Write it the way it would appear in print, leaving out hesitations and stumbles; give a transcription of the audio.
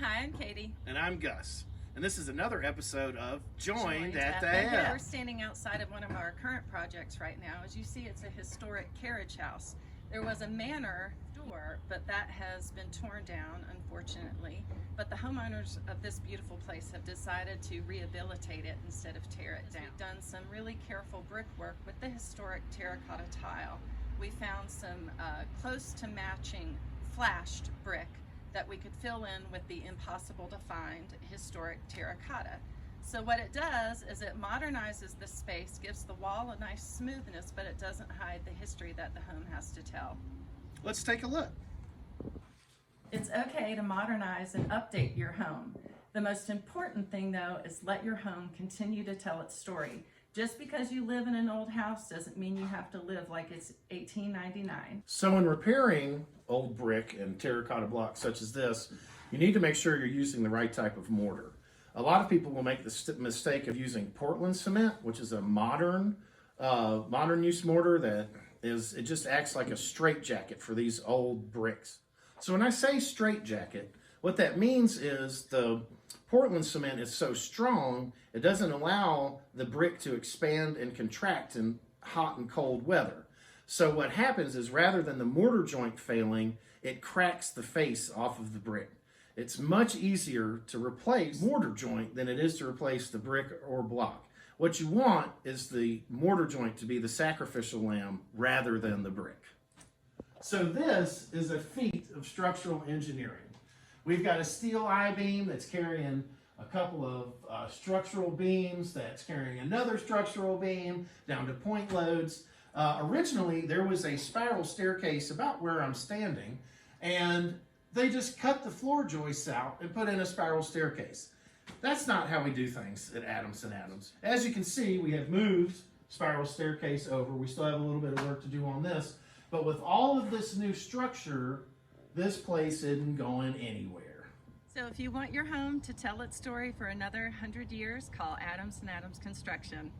Hi, I'm Katie. And I'm Gus. And this is another episode of Joined at the Hip. We're Hip. standing outside of one of our current projects right now. As you see, it's a historic carriage house. There was a manor door, but that has been torn down, unfortunately. But the homeowners of this beautiful place have decided to rehabilitate it instead of tear it down. We've done some really careful brickwork with the historic terracotta tile. We found some close to matching flashed brick that we could fill in with the impossible to find historic terracotta. So what it does is it modernizes the space, gives the wall a nice smoothness, but it doesn't hide the history that the home has to tell. Let's take a look. It's okay to modernize and update your home. The most important thing, though, is let your home continue to tell its story. Just because you live in an old house doesn't mean you have to live like it's 1899. So when repairing old brick and terracotta blocks such as this, you need to make sure you're using the right type of mortar. A lot of people will make the mistake of using Portland cement, which is a modern use mortar it just acts like a straitjacket for these old bricks. So when I say straitjacket, what that means is the Portland cement is so strong, it doesn't allow the brick to expand and contract in hot and cold weather. So what happens is rather than the mortar joint failing, it cracks the face off of the brick. It's much easier to replace mortar joint than it is to replace the brick or block. What you want is the mortar joint to be the sacrificial lamb rather than the brick. So this is a feat of structural engineering. We've got a steel I-beam that's carrying a couple of structural beams that's carrying another structural beam down to point loads. Originally, there was a spiral staircase about where I'm standing, and they just cut the floor joists out and put in a spiral staircase. That's not how we do things at Adams & Adams. As you can see, we have moved spiral staircase over. We still have a little bit of work to do on this, but with all of this new structure, this place isn't going anywhere. So if you want your home to tell its story for another 100 years, call Adams & Adams Construction.